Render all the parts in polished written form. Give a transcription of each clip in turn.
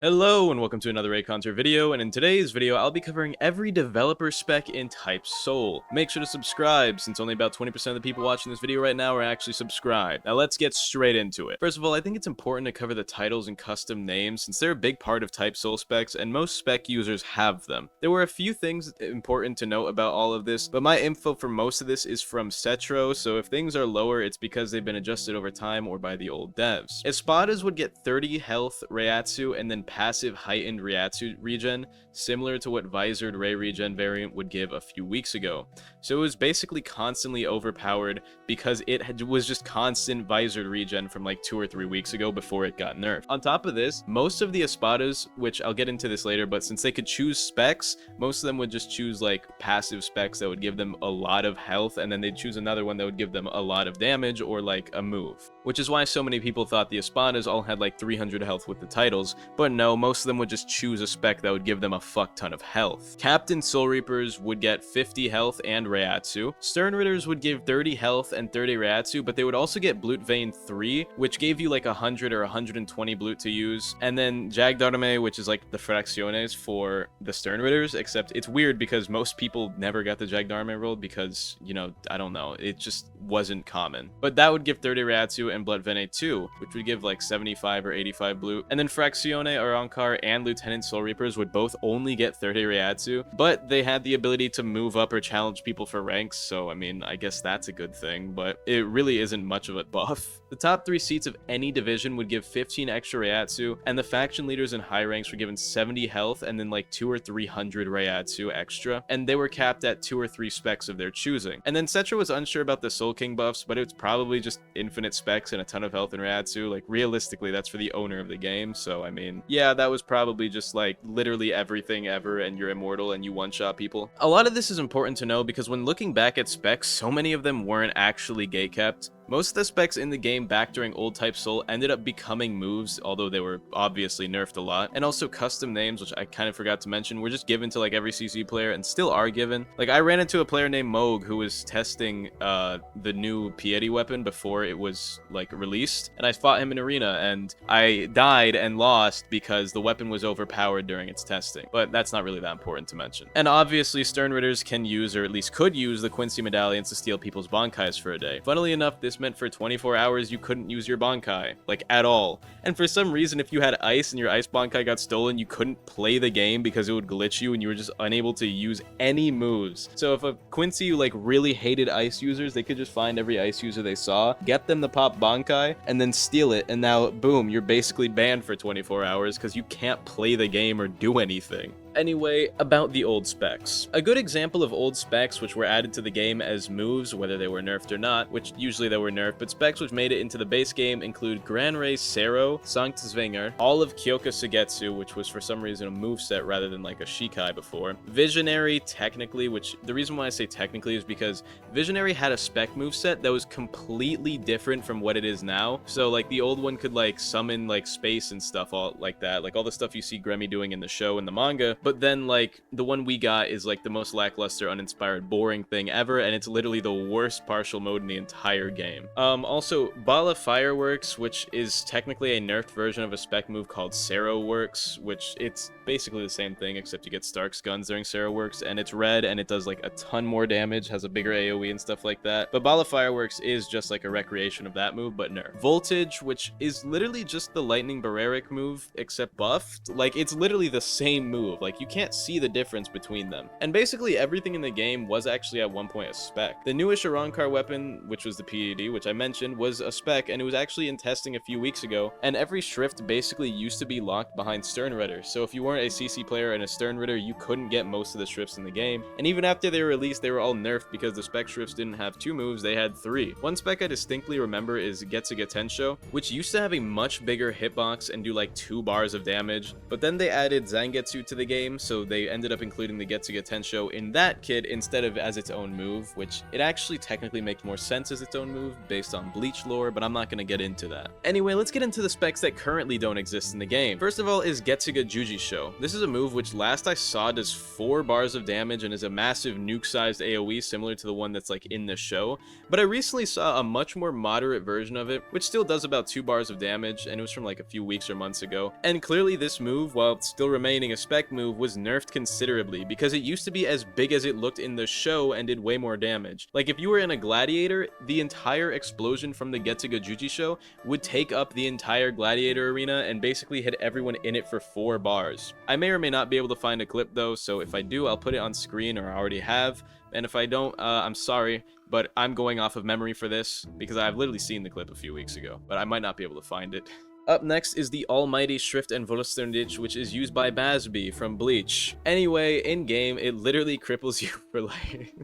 Hello and welcome to another Reaconteur video, and in today's video I'll be covering every developer spec in Type Soul. Make sure to subscribe since only about 20% of the people watching this video right now are actually subscribed. Now let's get straight into it. First of all, I think it's important to cover the titles and custom names since they're a big part of Type Soul specs and most spec users have them. There were a few things important to note about all of this, but my info for most of this is from Cetro, so if things are lower it's because they've been adjusted over time or by the old devs. Espadas would get 30 health Reiatsu and then passive heightened Reiatsu regen, similar to what Visored Ray regen variant would give a few weeks ago. So it was basically constantly overpowered because it was just constant Visored regen from like 2 or 3 weeks ago before it got nerfed. On top of this, most of the Espadas, which I'll get into this later, but since they could choose specs, most of them would just choose like passive specs that would give them a lot of health, and then they'd choose another one that would give them a lot of damage or like a move. Which is why so many people thought the Espadas all had like 300 health with the titles, but no, most of them would just choose a spec that would give them a fuck ton of health. Captain Soul Reapers would get 50 health and Reiatsu. Stern Ritters would give 30 health and 30 Reiatsu, but they would also get Blut Vein 3, which gave you like 100 or 120 Blut to use. And then Jagdarme, which is like the Fracciones for the Stern Ritters, except it's weird because most people never got the Jagdarme roll because, you know, I don't know, it just wasn't common. But that would give 30 Reiatsu and Blut Vein 2, which would give like 75 or 85 Blut. And then Fraccione, Arankar, and Lieutenant Soul Reapers would both only get 30 Reiatsu, but they had the ability to move up or challenge people for ranks, so I mean, I guess that's a good thing, but it really isn't much of a buff. The top 3 seats of any division would give 15 extra Reiatsu, and the faction leaders in high ranks were given 70 health and then like 200 or 300 Reiatsu extra, and they were capped at 2 or 3 specs of their choosing. And then Cetro was unsure about the Soul King buffs, but it's probably just infinite specs and a ton of health and Reiatsu. Like, realistically, that's for the owner of the game, so I mean, yeah, that was probably just like literally everything ever and you're immortal and you one-shot people. A lot of this is important to know because when looking back at specs, so many of them weren't actually gate-kept. Most of the specs in the game back during old Type Soul ended up becoming moves, although they were obviously nerfed a lot. And also custom names, which I kind of forgot to mention, were just given to like every CC player and still are given. Like, I ran into a player named Moog who was testing the new Piety weapon before it was like released, and I fought him in arena and I died and lost because the weapon was overpowered during its testing. But that's not really that important to mention. And obviously Stern Ritters can use, or at least could use, the Quincy medallions to steal people's Bankais for a day. Funnily enough, this meant for 24 hours you couldn't use your Bankai, like at all. And for some reason, if you had ice and your ice Bankai got stolen, you couldn't play the game because it would glitch you and you were just unable to use any moves. So if a Quincy like really hated ice users, they could just find every ice user they saw, get them to pop Bankai, and then steal it, and now boom, you're basically banned for 24 hours because you can't play the game or do anything. Anyway, about the old specs. A good example of old specs which were added to the game as moves, whether they were nerfed or not, which usually they were nerfed, but specs which made it into the base game include Gran Rey Sero, Sanctusvinger, all of Kyoka Sugetsu, which was for some reason a moveset rather than like a Shikai before. Visionary, technically, which the reason why I say technically is because Visionary had a spec moveset that was completely different from what it is now. So like the old one could like summon like space and stuff all like that, like all the stuff you see Gremmy doing in the show and the manga. But then, like, the one we got is, like, the most lackluster, uninspired, boring thing ever, and it's literally the worst partial mode in the entire game. Also, Bala Fireworks, which is technically a nerfed version of a spec move called Sero Works, which it's basically the same thing, except you get Stark's guns during Sero Works, and it's red, and it does, like, a ton more damage, has a bigger AoE and stuff like that. But Bala Fireworks is just, like, a recreation of that move, but nerfed. Voltage, which is literally just the Lightning Barreric move, except buffed. Like, it's literally the same move. Like, you can't see the difference between them. And basically everything in the game was actually at one point a spec. The newish Arankar weapon, which was the PED, which I mentioned, was a spec, and it was actually in testing a few weeks ago, and every shrift basically used to be locked behind Stern Ritter. So if you weren't a CC player and a Stern Ritter, you couldn't get most of the shrifts in the game. And even after they were released, they were all nerfed because the spec shrifts didn't have 2 moves, they had 3. One spec I distinctly remember is Getsuga Tensho, which used to have a much bigger hitbox and do like 2 bars of damage, but then they added Zangetsu to the game, game, so they ended up including the Getsuga Tensho in that kit instead of as its own move, which it actually technically makes more sense as its own move based on Bleach lore, but I'm not going to get into that. Anyway, let's get into the specs that currently don't exist in the game. First of all is Getsuga Jujisho. This is a move which last I saw does 4 bars of damage and is a massive nuke-sized AoE similar to the one that's like in the show, but I recently saw a much more moderate version of it, which still does about 2 bars of damage, and it was from like a few weeks or months ago. And clearly this move, while still remaining a spec move, was nerfed considerably, because it used to be as big as it looked in the show and did way more damage. Like if you were in a gladiator, the entire explosion from the Getsuga Jujisho would take up the entire gladiator arena and basically hit everyone in it for 4 bars. I may or may not be able to find a clip though, so if I do, I'll put it on screen, or I already have. And if I don't, I'm sorry, but I'm going off of memory for this, because I've literally seen the clip a few weeks ago, but I might not be able to find it. Up next is the almighty Schrift and Volsternitch, which is used by Basby from Bleach. Anyway, in-game, it literally cripples you for like...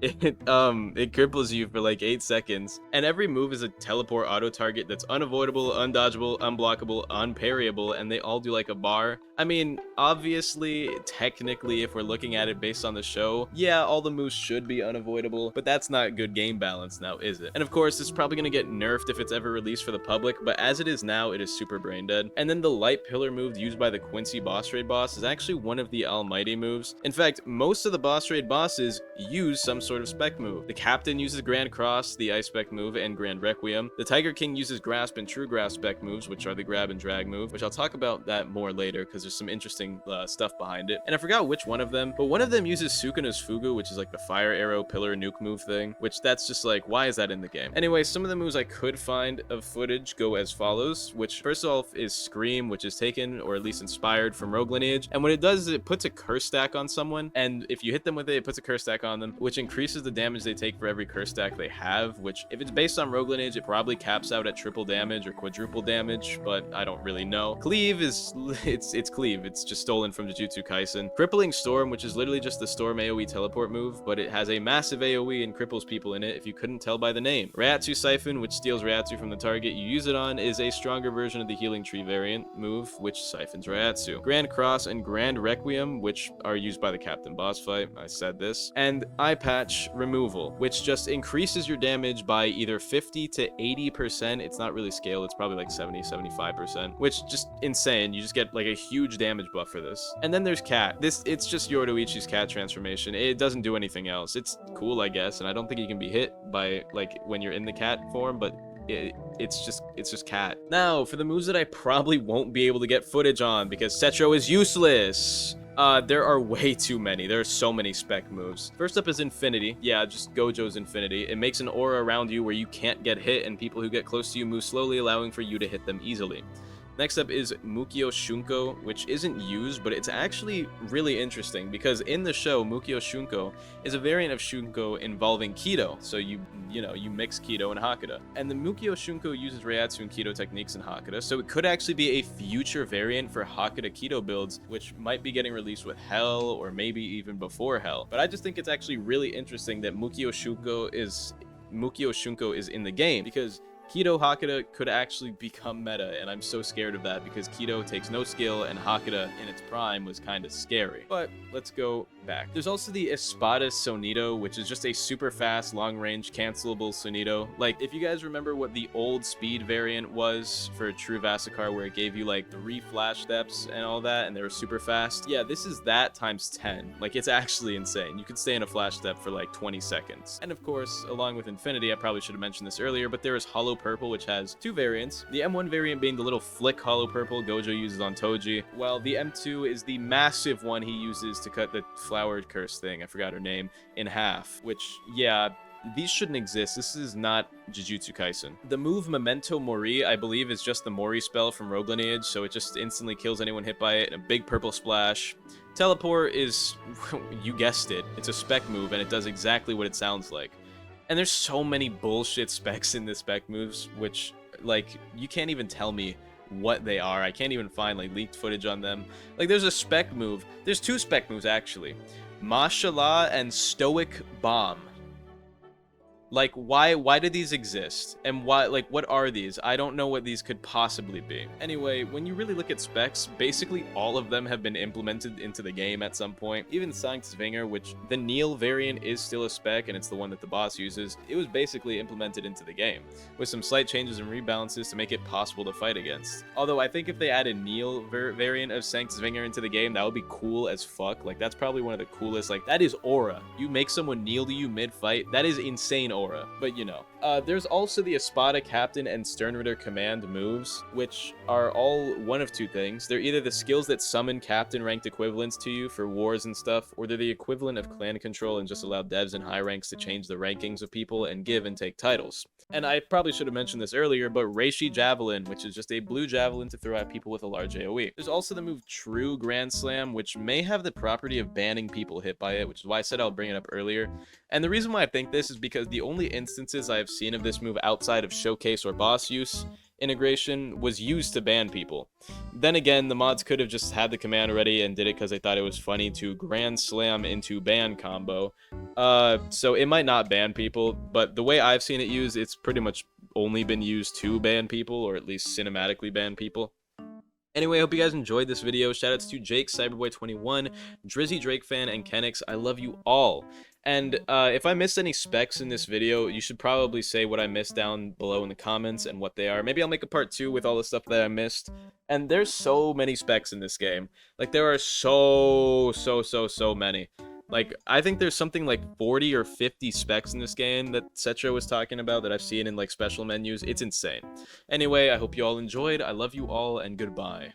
It cripples you for like 8 seconds, and every move is a teleport auto target that's unavoidable, undodgeable, unblockable, unparryable, and they all do like a bar. I mean, obviously, technically, if we're looking at it based on the show, yeah, all the moves should be unavoidable, but that's not good game balance now, is it? And of course, it's probably gonna get nerfed if it's ever released for the public, but as it is now, it is super brain dead. And then the light pillar move used by the Quincy boss raid boss is actually one of the almighty moves. In fact, most of the boss raid bosses use some sort of spec move. The Captain uses Grand Cross, the Ice spec move, and Grand Requiem. The Tiger King uses Grasp and True Grasp spec moves, which are the grab and drag move, which I'll talk about that more later because there's some interesting stuff behind it. And I forgot which one of them, but one of them uses Sukino's Fugu, which is like the fire arrow pillar nuke move thing, which that's just like, why is that in the game? Anyway, some of the moves I could find of footage go as follows, which first of all is Scream, which is taken or at least inspired from Rogue Lineage. And what it does is it puts a curse stack on someone, and if you hit them with it, it puts a curse stack on them, which increases the damage they take for every curse stack they have, which if it's based on Rogue Lineage, it probably caps out at triple damage or quadruple damage, but I don't really know. Cleave is, it's Cleave. It's just stolen from Jujutsu Kaisen. Crippling Storm, which is literally just the Storm AoE teleport move, but it has a massive AoE and cripples people in it if you couldn't tell by the name. Reiatsu Siphon, which steals Reiatsu from the target you use it on, is a stronger version of the Healing Tree variant move, which siphons Reiatsu. Grand Cross and Grand Requiem, which are used by the Captain boss fight, I said this, and Eye Patch Removal, which just increases your damage by either 50 to 80%. It's not really scale, it's probably like 70-75%, which just insane. You just get like a huge damage buff for this. And then there's Cat. It's just Yoruichi's Cat transformation. It doesn't do anything else. It's cool, I guess, and I don't think you can be hit by like when you're in the cat form, but it's just Cat. Now for the moves that I probably won't be able to get footage on because Setro is useless. There are way too many. There are so many spec moves. First up is Infinity. Yeah, just Gojo's Infinity. It makes an aura around you where you can't get hit, and people who get close to you move slowly, allowing for you to hit them easily. Next up is Mukio Shunko, which isn't used, but it's actually really interesting because in the show, Mukio Shunko is a variant of Shunko involving Kido. So you mix Kido and Hakuda. And the Mukio Shunko uses Reiatsu and Kido techniques in Hakuda, so it could actually be a future variant for Hakuda Kido builds, which might be getting released with Hell or maybe even before Hell. But I just think it's actually really interesting that Mukio Shunko is in the game because Kido Hakuda could actually become meta, and I'm so scared of that because Kido takes no skill and Hakuda in its prime was kind of scary. But let's go back. There's also the Espada Sonido, which is just a super fast, long-range, cancelable Sonido. Like, if you guys remember what the old speed variant was for True Vasakar, where it gave you like 3 flash steps and all that, and they were super fast. Yeah, this is that times 10. Like, it's actually insane. You could stay in a flash step for like 20 seconds. And of course, along with Infinity, I probably should have mentioned this earlier, but there is Hollow Purple, which has 2 variants. The M1 variant being the little flick Hollow Purple Gojo uses on Toji, while the M2 is the massive one he uses to cut the flowered curse thing, I forgot her name, in half, which, yeah, these shouldn't exist. This is not Jujutsu Kaisen. The move Memento Mori, I believe, is just the Mori spell from Rogue Lineage, so it just instantly kills anyone hit by it, and a big purple splash. Teleport is, you guessed it, it's a spec move, and it does exactly what it sounds like. And there's so many bullshit specs in the spec moves, which, like, you can't even tell me what they are. I can't even find, like, leaked footage on them. Like, there's a spec move. There's 2 spec moves, actually. Mashallah and Stoic Bomb. Like, why do these exist? And why, like, what are these? I don't know what these could possibly be. Anyway, when you really look at specs, basically all of them have been implemented into the game at some point. Even Sanctzwinger, which the Neil variant is still a spec, and it's the one that the boss uses, it was basically implemented into the game, with some slight changes and rebalances to make it possible to fight against. Although I think if they add a Neil variant of Sanctzwinger into the game, that would be cool as fuck. Like, that's probably one of the coolest. Like, that is aura. You make someone kneel to you mid-fight, that is insane aura. But you know. There's also the Espada Captain and Sternritter Command moves, which are all one of two things. They're either the skills that summon Captain ranked equivalents to you for wars and stuff, or they're the equivalent of clan control and just allow devs in high ranks to change the rankings of people and give and take titles. And I probably should have mentioned this earlier, but Reishi Javelin, which is just a blue javelin to throw at people with a large AoE. There's also the move True Grand Slam, which may have the property of banning people hit by it, which is why I said I'll bring it up earlier. And the reason why I think this is because the only instances I have seen of this move outside of showcase or boss use integration was used to ban people. Then again, the mods could have just had the command ready and did it because they thought it was funny to Grand Slam into ban combo. So it might not ban people, but the way I've seen it used, it's pretty much only been used to ban people, or at least cinematically ban people. Anyway, I hope you guys enjoyed this video. Shoutouts to Jake, Cyberboy21, Drizzy Drake Fan, and Kenix. I love you all. And if I missed any specs in this video, you should probably say what I missed down below in the comments and what they are. Maybe I'll make a part 2 with all the stuff that I missed. And there's so many specs in this game. Like, there are so many. Like, I think there's something like 40 or 50 specs in this game that Cetra was talking about that I've seen in, like, special menus. It's insane. Anyway, I hope you all enjoyed. I love you all, and goodbye.